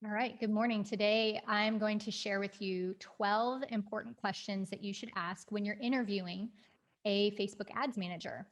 All right, good morning. Today, I'm going to share with you 12 important questions that you should ask when you're interviewing a Facebook ads manager,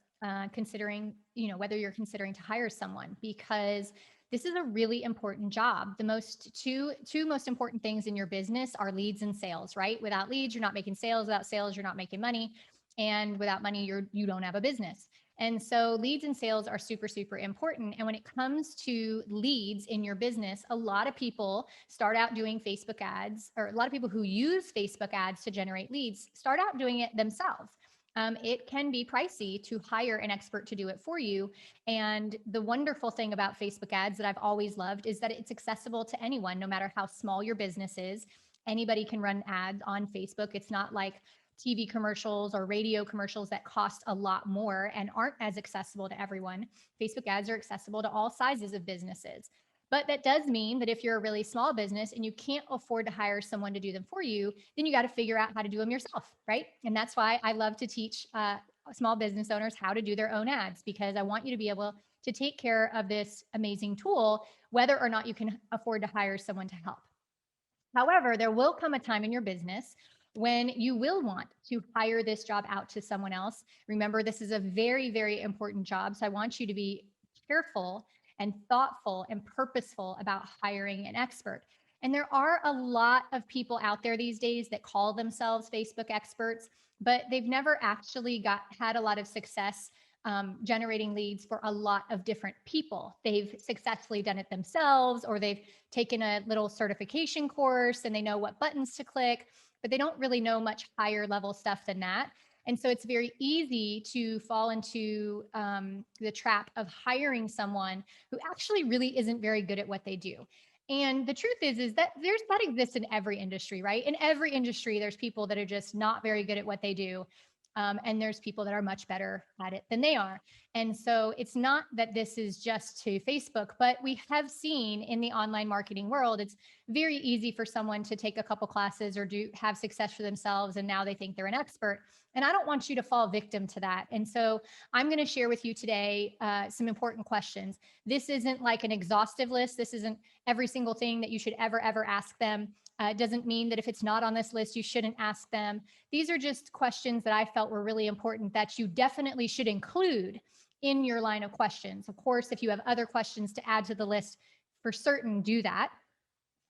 considering, whether you're considering to hire someone, because this is a really important job. The two most important things in your business are leads and sales, right? Without leads, you're not making sales. Without sales, you're not making money. And without money, you don't have a business. And so leads and sales are super, super important. And when it comes to leads in your business, a lot of people start out doing Facebook ads, or a lot of people who use Facebook ads to generate leads start out doing it themselves. It can be pricey to hire an expert to do it for you. And the wonderful thing about Facebook ads that I've always loved is that it's accessible to anyone, no matter how small your business is. Anybody can run ads on Facebook. It's not like TV commercials or radio commercials that cost a lot more and aren't as accessible to everyone. Facebook ads are accessible to all sizes of businesses. But that does mean that if you're a really small business and you can't afford to hire someone to do them for you, then you got to figure out how to do them yourself, right? And that's why I love to teach small business owners how to do their own ads, because I want you to be able to take care of this amazing tool, whether or not you can afford to hire someone to help. However, there will come a time in your business when you will want to hire this job out to someone else. Remember, this is a very, very important job. So I want you to be careful and thoughtful and purposeful about hiring an expert. And there are a lot of people out there these days that call themselves Facebook experts, but they've never actually had a lot of success generating leads for a lot of different people. They've successfully done it themselves, or they've taken a little certification course and they know what buttons to click, but they don't really know much higher level stuff than that. And so it's very easy to fall into the trap of hiring someone who actually really isn't very good at what they do. And the truth is that that exists in every industry, right? In every industry, there's people that are just not very good at what they do. And there's people that are much better at it than they are. And so it's not that this is just to Facebook, but we have seen in the online marketing world, it's very easy for someone to take a couple classes or have success for themselves. And now they think they're an expert. And I don't want you to fall victim to that. And so I'm going to share with you today some important questions. This isn't like an exhaustive list. This isn't every single thing that you should ever ask them. It doesn't mean that if it's not on this list, you shouldn't ask them. These are just questions that I felt were really important that you definitely should include in your line of questions. Of course, if you have other questions to add to the list, for certain, do that.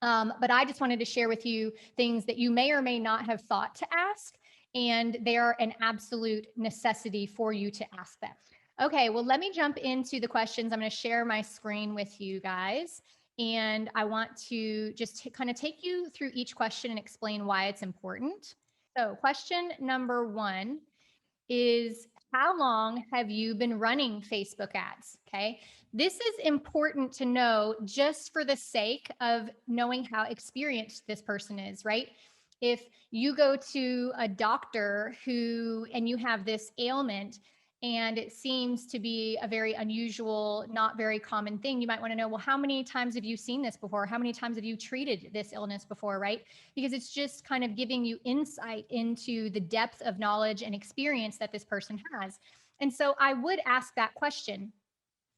But I just wanted to share with you things that you may or may not have thought to ask, and they are an absolute necessity for you to ask them. Okay, well, let me jump into the questions. I'm going to share my screen with you guys. And I want to just kind of take you through each question and explain why it's important. So question number one is, how long have you been running Facebook ads? Okay. This is important to know just for the sake of knowing how experienced this person is, right? If you go to a doctor and you have this ailment, and it seems to be a very unusual, not very common thing, you might want to know, well, how many times have you seen this before? How many times have you treated this illness before, right? Because it's just kind of giving you insight into the depth of knowledge and experience that this person has. And so I would ask that question.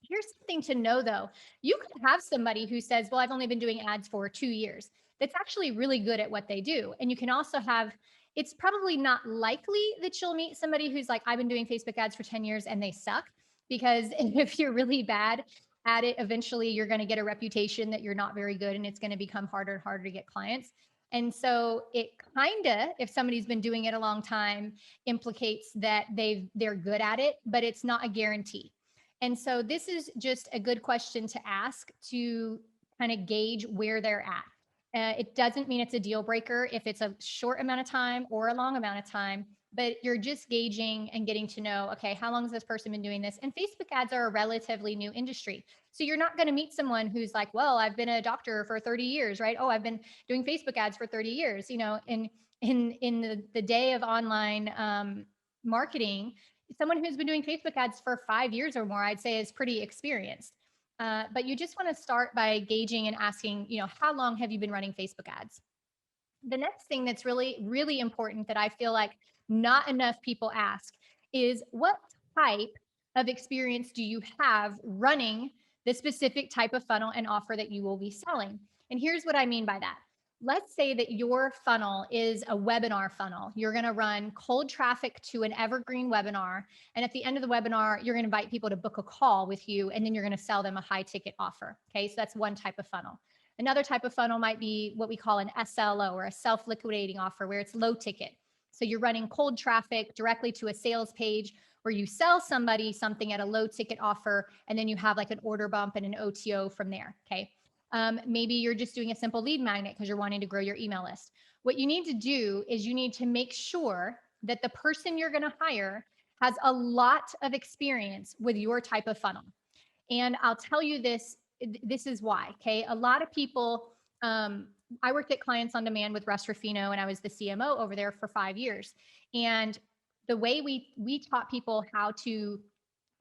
Here's something to know though. You could have somebody who says, well, I've only been doing ads for 2 years. That's actually really good at what they do. And you can also have, it's probably not likely that you'll meet somebody who's like, I've been doing Facebook ads for 10 years and they suck. Because if you're really bad at it, eventually you're going to get a reputation that you're not very good, and it's going to become harder and harder to get clients. And so it kind of, if somebody's been doing it a long time, implicates that they're good at it, but it's not a guarantee. And so this is just a good question to ask to kind of gauge where they're at. It doesn't mean it's a deal breaker if it's a short amount of time or a long amount of time, but you're just gauging and getting to know, okay, how long has this person been doing this? And Facebook ads are a relatively new industry. So you're not going to meet someone who's like, well, I've been a doctor for 30 years, right? Oh, I've been doing Facebook ads for 30 years. In the day of online marketing, someone who's been doing Facebook ads for 5 years or more, I'd say is pretty experienced. But you just want to start by gauging and asking, how long have you been running Facebook ads? The next thing that's really, really important that I feel like not enough people ask is, what type of experience do you have running the specific type of funnel and offer that you will be selling. And here's what I mean by that. Let's say that your funnel is a webinar funnel. You're going to run cold traffic to an evergreen webinar. And at the end of the webinar, you're going to invite people to book a call with you, and then you're going to sell them a high ticket offer. Okay, so that's one type of funnel. Another type of funnel might be what we call an SLO, or a self-liquidating offer, where it's low ticket. So you're running cold traffic directly to a sales page where you sell somebody something at a low ticket offer, and then you have like an order bump and an OTO from there. Okay. Maybe you're just doing a simple lead magnet because you're wanting to grow your email list. What you need to do is you need to make sure that the person you're going to hire has a lot of experience with your type of funnel. And I'll tell you this, this is why. Okay. A lot of people, I worked at Clients on Demand with Russ Ruffino, and I was the CMO over there for 5 years. And the way we taught people how to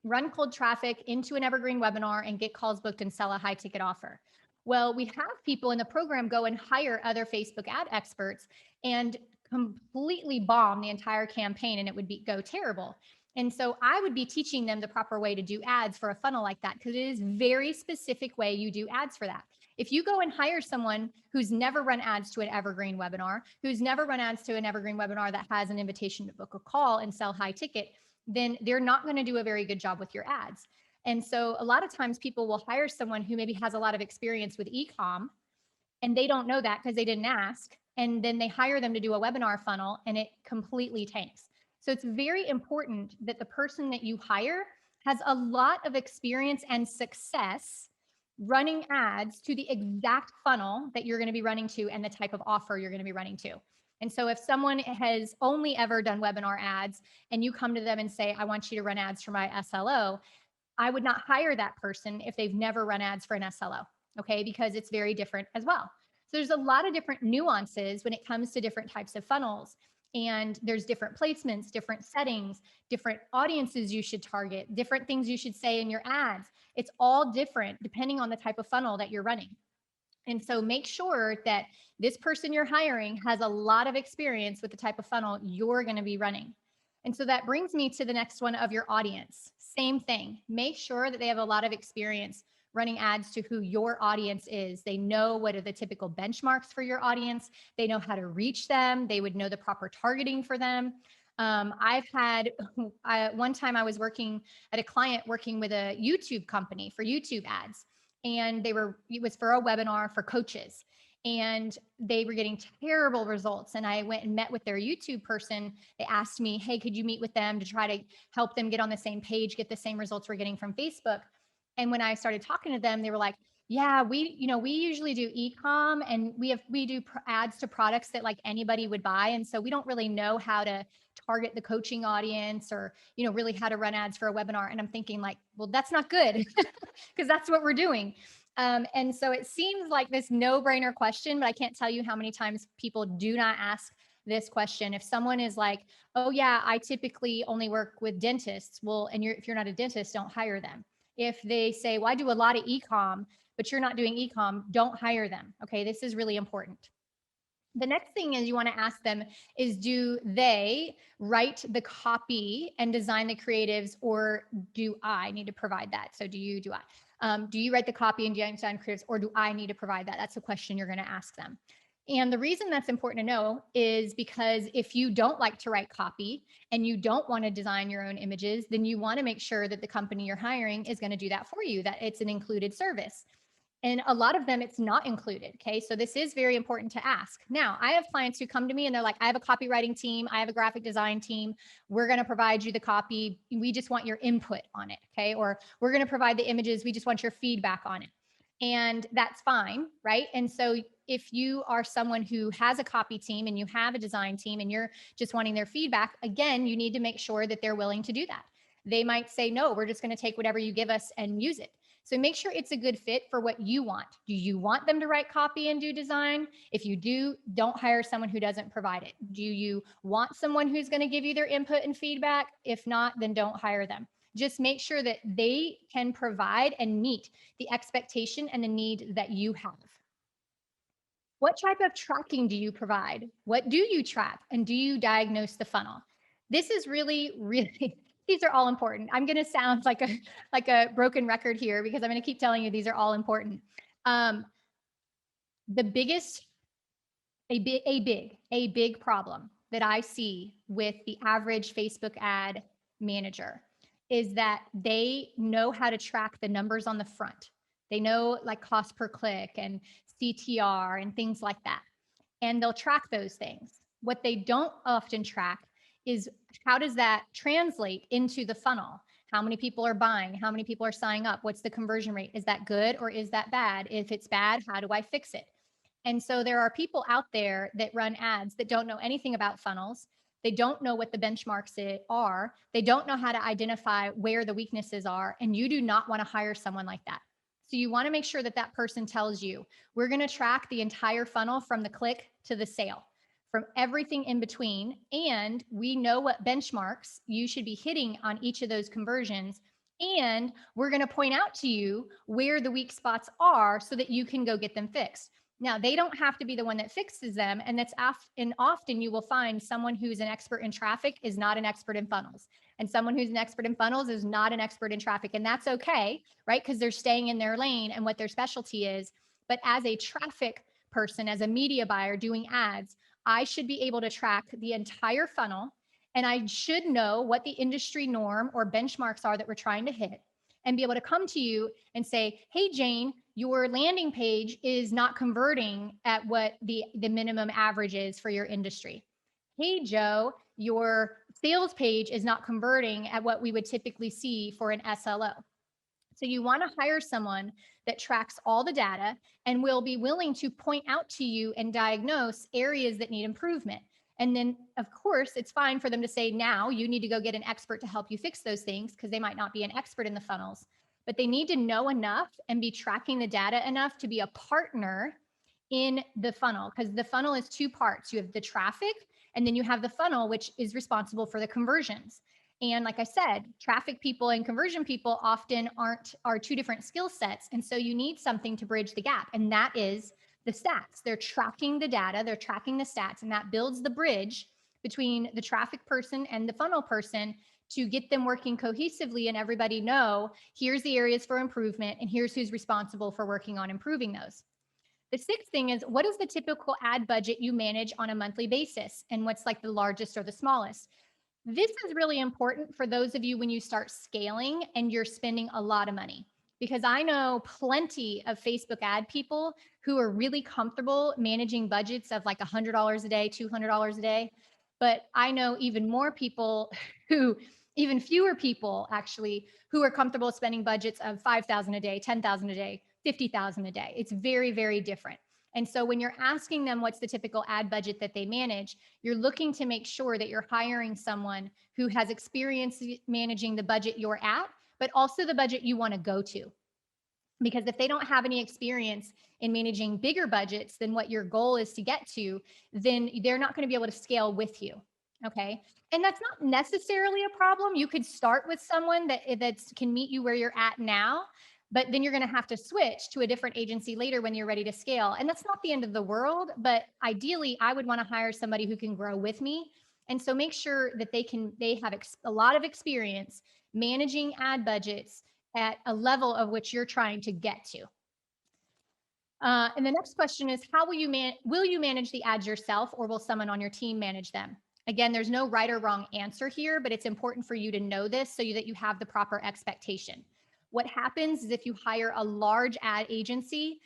run cold traffic into an evergreen webinar and get calls booked and sell a high ticket offer. Well, we have people in the program go and hire other Facebook ad experts and completely bomb the entire campaign, and it would go terrible. And so I would be teaching them the proper way to do ads for a funnel like that, because it is very specific way you do ads for that. If you go and hire someone who's never run ads to an evergreen webinar, who's never run ads to an evergreen webinar that has an invitation to book a call and sell high ticket, then they're not going to do a very good job with your ads. And so a lot of times people will hire someone who maybe has a lot of experience with e-com, and they don't know that because they didn't ask. And then they hire them to do a webinar funnel, and it completely tanks. So it's very important that the person that you hire has a lot of experience and success running ads to the exact funnel that you're going to be running to and the type of offer you're going to be running to. And so if someone has only ever done webinar ads and you come to them and say, I want you to run ads for my SLO, I would not hire that person if they've never run ads for an SLO, okay? Because it's very different as well. So there's a lot of different nuances when it comes to different types of funnels. And there's different placements, different settings, different audiences you should target, different things you should say in your ads. It's all different depending on the type of funnel that you're running. And so make sure that this person you're hiring has a lot of experience with the type of funnel you're going to be running. And so that brings me to the next one of your audience. Same thing. Make sure that they have a lot of experience running ads to who your audience is. They know what are the typical benchmarks for your audience. They know how to reach them. They would know the proper targeting for them. I've had one time I was working at a client working with a YouTube company for YouTube ads. And it was for a webinar for coaches, and they were getting terrible results. And I went and met with their YouTube person. They asked me, hey, could you meet with them to try to help them get on the same page, get the same results we're getting from Facebook? And when I started talking to them, they were like, yeah, we usually do e-com, and we do ads to products that like anybody would buy. And so we don't really know how to target the coaching audience, or, really how to run ads for a webinar. And I'm thinking like, well, that's not good, because that's what we're doing. And so it seems like this no-brainer question, but I can't tell you how many times people do not ask this question. If someone is like, oh yeah, I typically only work with dentists. Well, and if you're not a dentist, don't hire them. If they say, well, I do a lot of e-com, but you're not doing e-com, don't hire them. Okay, this is really important. The next thing is you want to ask them is, do they write the copy and design the creatives, or do I need to provide that? So do you write the copy and design creatives, or do I need to provide that? That's the question you're going to ask them. And the reason that's important to know is because if you don't like to write copy and you don't want to design your own images, then you want to make sure that the company you're hiring is going to do that for you, that it's an included service. And a lot of them, it's not included. Okay. So this is very important to ask. Now, I have clients who come to me and they're like, I have a copywriting team. I have a graphic design team. We're going to provide you the copy. We just want your input on it. Okay. Or we're going to provide the images. We just want your feedback on it. And that's fine. Right. And so if you are someone who has a copy team and you have a design team and you're just wanting their feedback, again, you need to make sure that they're willing to do that. They might say, no, we're just going to take whatever you give us and use it. So make sure it's a good fit for what you want. Do you want them to write copy and do design? If you do, don't hire someone who doesn't provide it. Do you want someone who's going to give you their input and feedback? If not, then don't hire them. Just make sure that they can provide and meet the expectation and the need that you have. What type of tracking do you provide? What do you track? And do you diagnose the funnel? This is really, really these are all important. I'm going to sound like a broken record here because I'm going to keep telling you these are all important. Um, the biggest, a big problem that I see with the average Facebook ad manager is that they know how to track the numbers on the front. They know like cost per click and CTR and things like that. And they'll track those things. What they don't often track is how does that translate into the funnel? How many people are buying? How many people are signing up? What's the conversion rate? Is that good or is that bad? If it's bad, how do I fix it? And so there are people out there that run ads that don't know anything about funnels. They don't know what the benchmarks are. They don't know how to identify where the weaknesses are. And you do not want to hire someone like that. So you want to make sure that that person tells you, we're going to track the entire funnel from the click to the sale, from everything in between. And we know what benchmarks you should be hitting on each of those conversions. And we're going to point out to you where the weak spots are so that you can go get them fixed. Now, they don't have to be the one that fixes them. And often you will find someone who's an expert in traffic is not an expert in funnels. And someone who's an expert in funnels is not an expert in traffic. And that's okay, right? Because they're staying in their lane and what their specialty is. But as a traffic person, as a media buyer doing ads, I should be able to track the entire funnel. And I should know what the industry norm or benchmarks are that we're trying to hit and be able to come to you and say, hey, Jane, your landing page is not converting at what the minimum average is for your industry. Hey, Joe, your sales page is not converting at what we would typically see for an SLO. So you want to hire someone that tracks all the data and will be willing to point out to you and diagnose areas that need improvement. And then, of course, it's fine for them to say, now you need to go get an expert to help you fix those things because they might not be an expert in the funnels, but they need to know enough and be tracking the data enough to be a partner in the funnel, because the funnel is two parts. You have the traffic and then you have the funnel, which is responsible for the conversions. And like I said, traffic people and conversion people often are two different skill sets. And so you need something to bridge the gap. And that is the stats. They're tracking the data, they're tracking the stats, and that builds the bridge between the traffic person and the funnel person to get them working cohesively and everybody know, here's the areas for improvement and here's who's responsible for working on improving those. The sixth thing is, what is the typical ad budget you manage on a monthly basis? And what's like the largest or the smallest? This is really important for those of you when you start scaling and you're spending a lot of money, because I know plenty of Facebook ad people who are really comfortable managing budgets of like $100 a day, $200 a day. But I know even more people who, even fewer people actually, who are comfortable spending budgets of 5,000 a day, 10,000 a day, 50,000 a day. It's very, very different. And so when you're asking them what's the typical ad budget that they manage, you're looking to make sure that you're hiring someone who has experience managing the budget you're at, but also the budget you want to go to. Because if they don't have any experience in managing bigger budgets than what your goal is to get to, then they're not going to be able to scale with you. Okay. And that's not necessarily a problem. You could start with someone that can meet you where you're at now, but then you're going to have to switch to a different agency later when you're ready to scale. And that's not the end of the world, but ideally I would want to hire somebody who can grow with me. And so make sure that they have a lot of experience managing ad budgets at a level of which you're trying to get to. And the next question is, how will you manage the ads yourself, or will someone on your team manage them? Again, there's no right or wrong answer here, but it's important for you to know this so that you have the proper expectation. What happens is if you hire a large ad agency,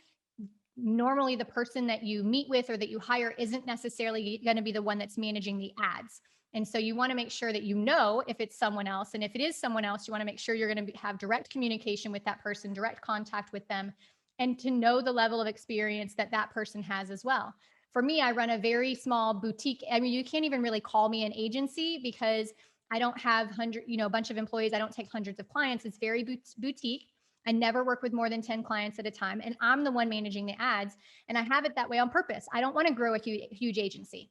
normally the person that you meet with or that you hire isn't necessarily going to be the one that's managing the ads. And so you want to make sure that you know if it's someone else. And if it is someone else, you want to make sure you're going to have direct communication with that person, direct contact with them, and to know the level of experience that that person has as well. For me, I run a very small boutique. I mean, you can't even really call me an agency because I don't have a bunch of employees. I don't take hundreds of clients. It's very boutique. I never work with more than 10 clients at a time, and I'm the one managing the ads. And I have it that way on purpose. I don't want to grow a huge agency.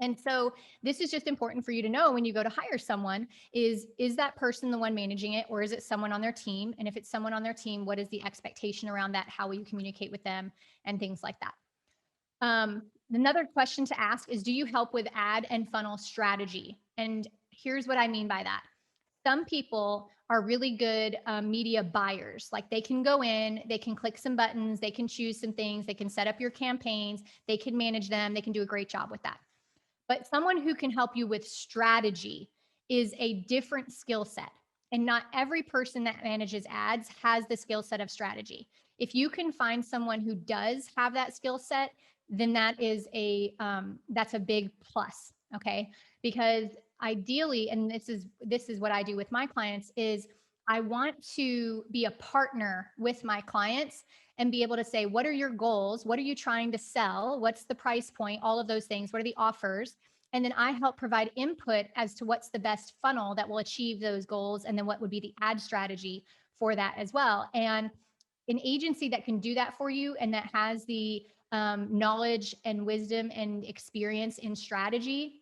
And so this is just important for you to know when you go to hire someone is that person the one managing it, or is it someone on their team? And if it's someone on their team, what is the expectation around that? How will you communicate with them and things like that? Another question to ask is, do you help with ad and funnel strategy? And here's what I mean by that. Some people are really good media buyers. Like they can go in, they can click some buttons, they can choose some things, they can set up your campaigns, they can manage them, they can do a great job with that. But someone who can help you with strategy is a different skill set. And not every person that manages ads has the skill set of strategy. If you can find someone who does have that skill set, then that's a big plus. Okay, because ideally, and this is what I do with my clients, is I want to be a partner with my clients and be able to say, what are your goals? What are you trying to sell? What's the price point? All of those things. What are the offers? And then I help provide input as to what's the best funnel that will achieve those goals. And then what would be the ad strategy for that as well. And an agency that can do that for you and that has the knowledge and wisdom and experience in strategy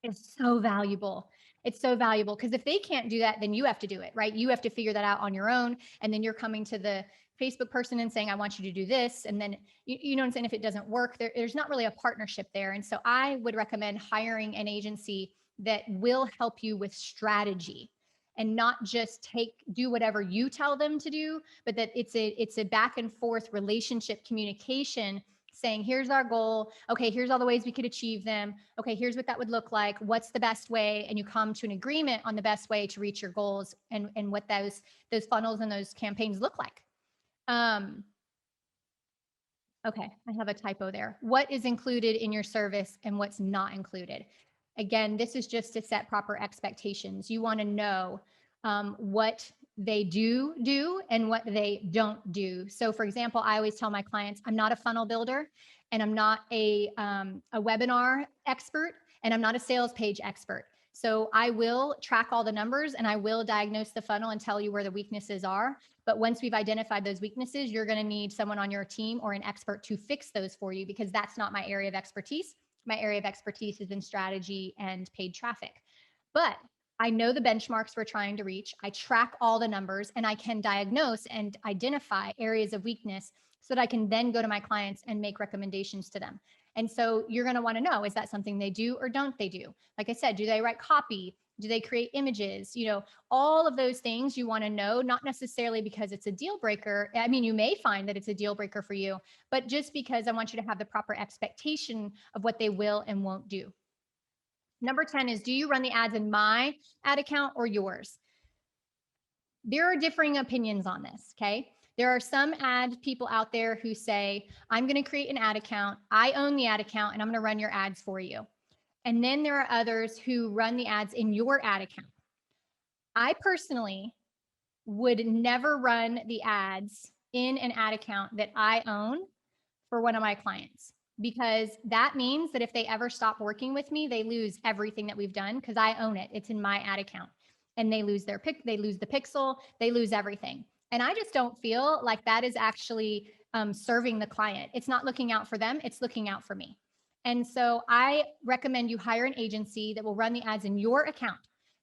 is so valuable. It's so valuable because if they can't do that, then you have to do it, right? You have to figure that out on your own. And then you're coming to the Facebook person and saying, I want you to do this. And then, you know what I'm saying? If it doesn't work, there's not really a partnership there. And so I would recommend hiring an agency that will help you with strategy and not just do whatever you tell them to do, but that it's a back and forth relationship communication saying, here's our goal. Okay, here's all the ways we could achieve them. Okay, here's what that would look like. What's the best way? And you come to an agreement on the best way to reach your goals and what those funnels and those campaigns look like. Okay, I have a typo there. What is included in your service and what's not included? Again, this is just to set proper expectations. You want to know what they do and what they don't do. So for example, I always tell my clients, I'm not a funnel builder and I'm not a webinar expert and I'm not a sales page expert. So I will track all the numbers and I will diagnose the funnel and tell you where the weaknesses are. But once we've identified those weaknesses, you're going to need someone on your team or an expert to fix those for you because that's not my area of expertise. My area of expertise is in strategy and paid traffic. But I know the benchmarks we're trying to reach. I track all the numbers and I can diagnose and identify areas of weakness so that I can then go to my clients and make recommendations to them. And so you're going to want to know, is that something they do or don't they do? Like I said, do they write copy? Do they create images? You know, all of those things you want to know, not necessarily because it's a deal breaker. I mean, you may find that it's a deal breaker for you, but just because I want you to have the proper expectation of what they will and won't do. Number 10 is, do you run the ads in my ad account or yours? There are differing opinions on this, okay? There are some ad people out there who say, I'm going to create an ad account. I own the ad account and I'm going to run your ads for you. And then there are others who run the ads in your ad account. I personally would never run the ads in an ad account that I own for one of my clients, because that means that if they ever stop working with me, they lose everything that we've done because I own it. It's in my ad account and they lose they lose the pixel, they lose everything. And I just don't feel like that is actually serving the client. It's not looking out for them, it's looking out for me. And so I recommend you hire an agency that will run the ads in your account.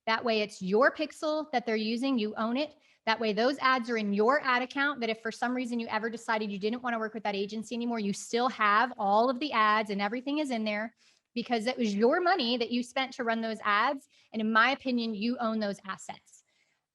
That way it's your pixel that they're using, you own it. That way those ads are in your ad account, that if for some reason you ever decided you didn't want to work with that agency anymore, you still have all of the ads and everything is in there because it was your money that you spent to run those ads. And in my opinion, you own those assets.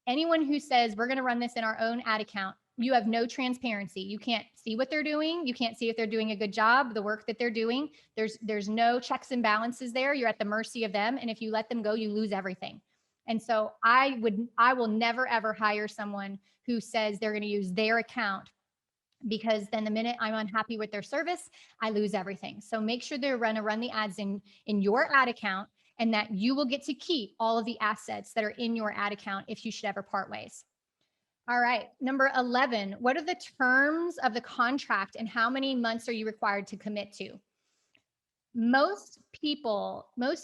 Anyone who says we're going to run this in our own ad account, you have no transparency. You can't see what they're doing. You can't see if they're doing a good job, the work that they're doing. There's no checks and balances there. You're at the mercy of them. And if you let them go, you lose everything. And so I will never, ever hire someone who says they're going to use their account, because then the minute I'm unhappy with their service, I lose everything. So make sure they're going to run the ads in your ad account and that you will get to keep all of the assets that are in your ad account if you should ever part ways. All right. Number 11, what are the terms of the contract and how many months are you required to commit to? Most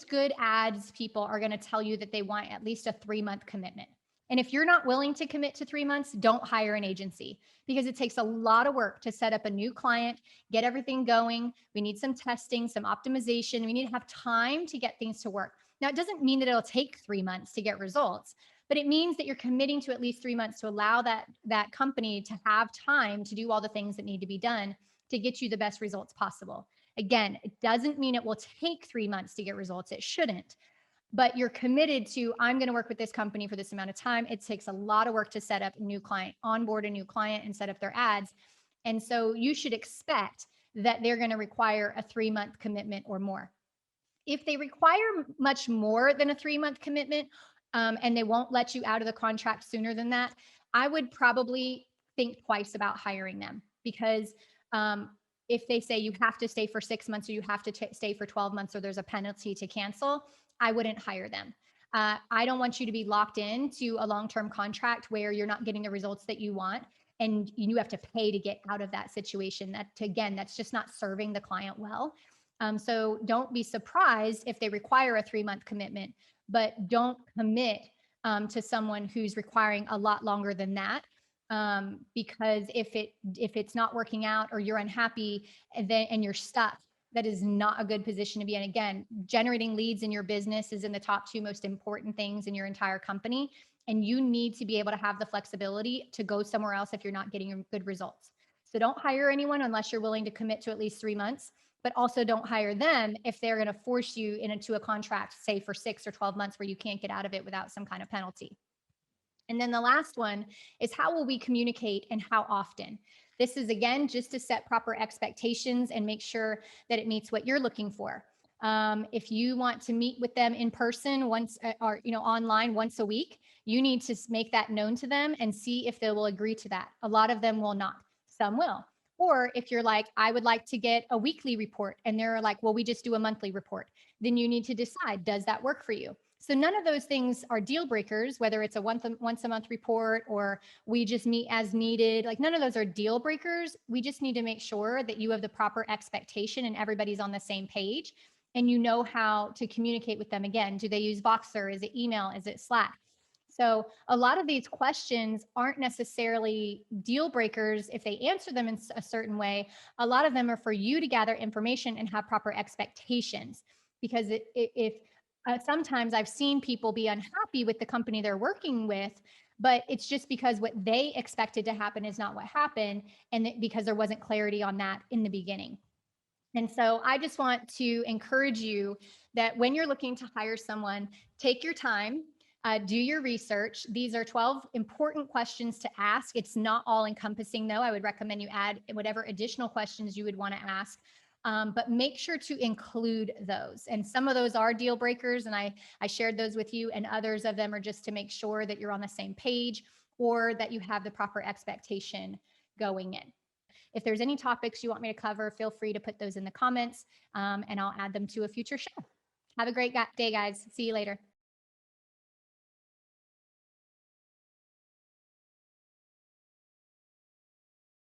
good ads people are going to tell you that they want at least a 3-month commitment. And if you're not willing to commit to 3 months, don't hire an agency, because it takes a lot of work to set up a new client, get everything going. We need some testing, some optimization. We need to have time to get things to work. Now, it doesn't mean that it'll take 3 months to get results, but it means that you're committing to at least 3 months to allow that company to have time to do all the things that need to be done to get you the best results possible. Again, it doesn't mean it will take 3 months to get results. It shouldn't. but you're committed to, I'm going to work with this company for this amount of time. It takes a lot of work to set up a new client, onboard a new client, and set up their ads. And so you should expect that they're going to require a 3-month commitment or more. If they require much more than a 3-month commitment, and they won't let you out of the contract sooner than that, I would probably think twice about hiring them, because if they say you have to stay for 6 months or you have to stay for 12 months or there's a penalty to cancel, I wouldn't hire them. I don't want you to be locked into a long-term contract where you're not getting the results that you want and you have to pay to get out of that situation. Again, that's just not serving the client well. So don't be surprised if they require a 3-month commitment, but don't commit to someone who's requiring a lot longer than that. Because if it's not working out or you're unhappy and you're stuck, that is not a good position to be in. Again, generating leads in your business is in the top 2 most important things in your entire company. And you need to be able to have the flexibility to go somewhere else if you're not getting good results. So don't hire anyone unless you're willing to commit to at least 3 months, but also don't hire them if they're going to force you into a contract, say for 6 or 12 months where you can't get out of it without some kind of penalty. And then the last one is, how will we communicate and how often? This is, again, just to set proper expectations and make sure that it meets what you're looking for. If you want to meet with them in person once or online once a week, you need to make that known to them and see if they will agree to that. A lot of them will not. Some will. Or if you're like, I would like to get a weekly report, and they're like, well, we just do a monthly report, then you need to decide, does that work for you? So none of those things are deal breakers, whether it's a once a month report or we just meet as needed. Like, none of those are deal breakers. We just need to make sure that you have the proper expectation and everybody's on the same page and you know how to communicate with them. Again, do they use Voxer? Is it email? Is it Slack? So a lot of these questions aren't necessarily deal breakers if they answer them in a certain way. A lot of them are for you to gather information and have proper expectations, because if sometimes I've seen people be unhappy with the company they're working with, but it's just because what they expected to happen is not what happened, and because there wasn't clarity on that in the beginning. And so I just want to encourage you that when you're looking to hire someone, take your time, do your research. These are 12 important questions to ask. It's not all encompassing, though. I would recommend you add whatever additional questions you would want to ask. But make sure to include those. And some of those are deal breakers, and I shared those with you, and others of them are just to make sure that you're on the same page or that you have the proper expectation going in. If there's any topics you want me to cover, feel free to put those in the comments, and I'll add them to a future show. Have a great day, guys. See you later.